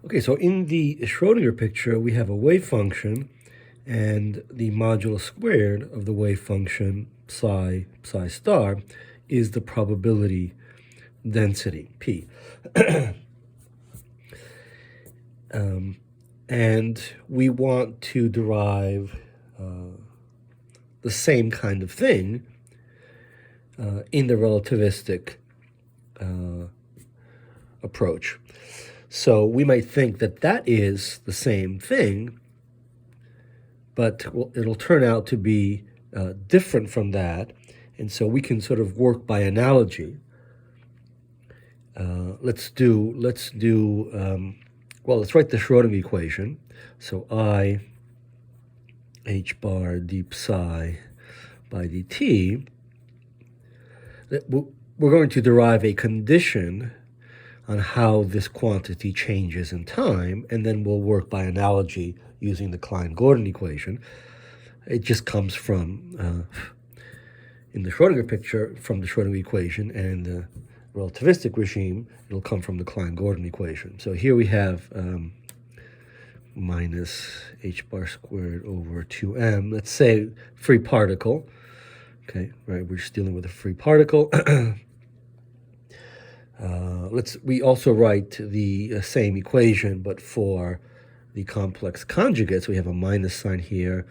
Okay, so in the Schrodinger picture, we have a wave function, and the modulus squared of the wave function psi star is the probability density, P. And we want to derive the same kind of thing in the relativistic approach. So we might think that that is the same thing, but it'll turn out to be different from that. And so we can sort of work by analogy. Let's write the Schrodinger equation. So I h bar d psi by dt, we're going to derive a condition on how this quantity changes in time, and then we'll work by analogy using the Klein-Gordon equation. It just comes from, in the Schrodinger picture, from the Schrodinger equation, and in the relativistic regime, it'll come from the Klein-Gordon equation. So here we have minus h bar squared over 2m. Let's say free particle. Okay, right, we're just dealing with a free particle. We also write the same equation, but for the complex conjugate. So we have a minus sign here,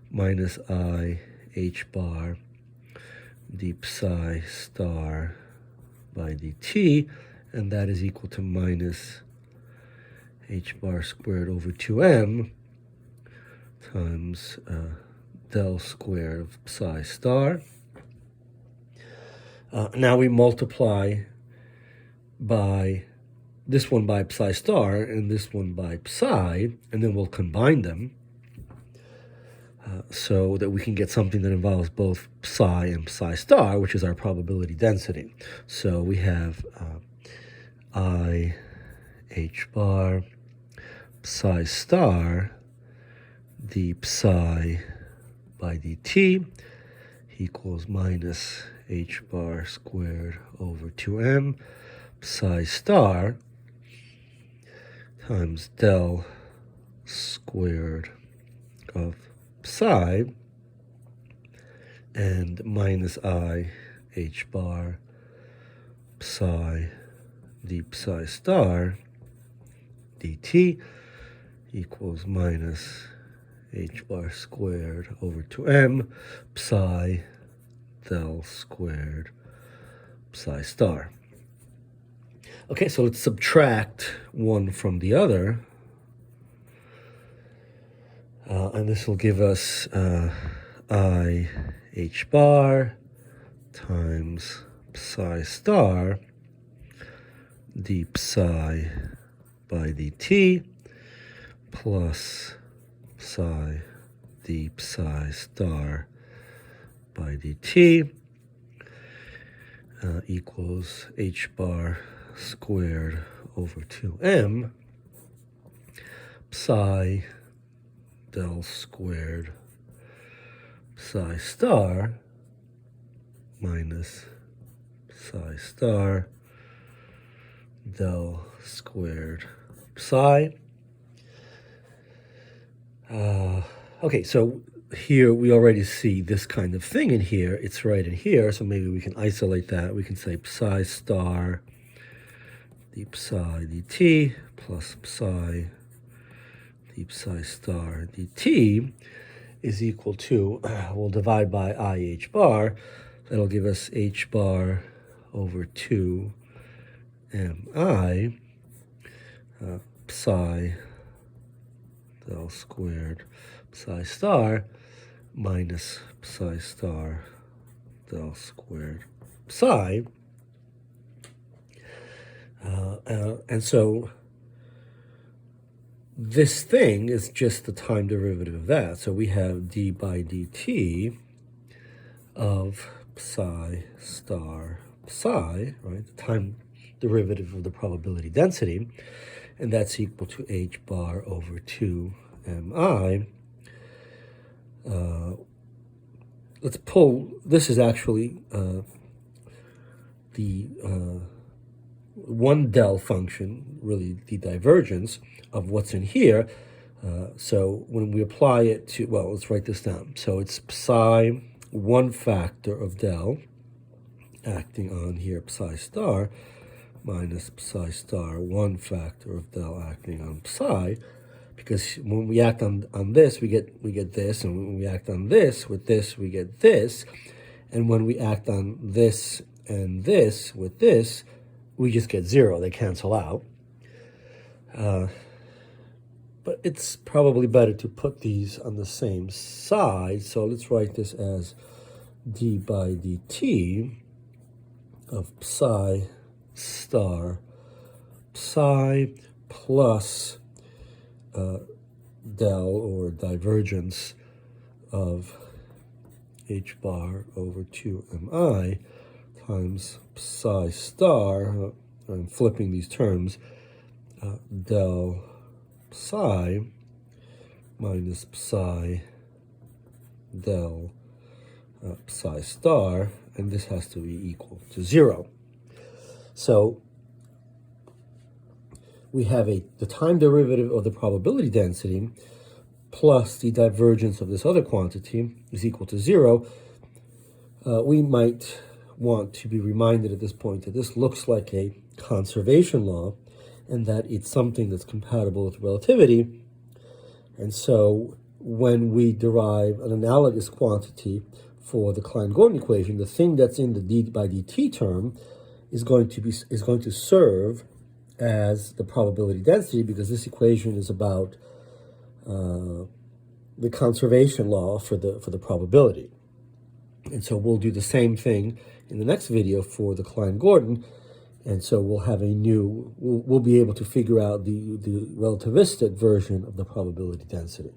minus I h bar d psi star by dt, and that is equal to minus h bar squared over 2m times del squared of psi star. Now we multiply by this one by psi star and this one by psi, and then we'll combine them so that we can get something that involves both psi and psi star, which is our probability density. So we have I h bar psi star d psi by dt equals minus h bar squared over 2m psi star times del squared of psi and minus I h bar psi d psi star dt equals minus h bar squared over 2m psi del squared psi star. Okay, so let's subtract one from the other. And this will give us I h bar times psi star d psi by dt plus psi d psi star by dt equals h bar squared over 2m psi del squared psi star minus psi star del squared psi. Okay, so here we already see this kind of thing in here. It's right in here, so maybe we can isolate that. We can say psi star d psi dt plus psi d psi star dt is equal to, we'll divide by I h bar. That'll give us h bar over 2 mi psi del squared psi star minus psi star del squared psi. And so this thing is just the time derivative of that. So we have d by dt of psi star psi, right? The time derivative of the probability density, and that's equal to h bar over 2 mi. Let's pull, this is actually the one del function, really the divergence of what's in here. So when we apply it to, well, let's write this down. So it's psi 1 factor of del acting on here psi star minus psi star 1 factor of del acting on psi, because when we act on this, we get this, and when we act on this with this, we get this, and when we act on this and this with this, we just get 0. They cancel out. But it's probably better to put these on the same side. So let's write this as d by dt of psi star psi plus del, or divergence, of h bar over 2mi times psi star, I'm flipping these terms, del psi minus psi del psi star, and this has to be equal to 0. So we have the time derivative of the probability density plus the divergence of this other quantity is equal to 0. We might want to be reminded at this point that this looks like a conservation law, and that it's something that's compatible with relativity. And so when we derive an analogous quantity for the Klein-Gordon equation, the thing that's in the d by dt term is going to serve as the probability density, because this equation is about the conservation law for the probability. And so we'll do the same thing in the next video for the Klein-Gordon. And so we'll have we'll be able to figure out the relativistic version of the probability density.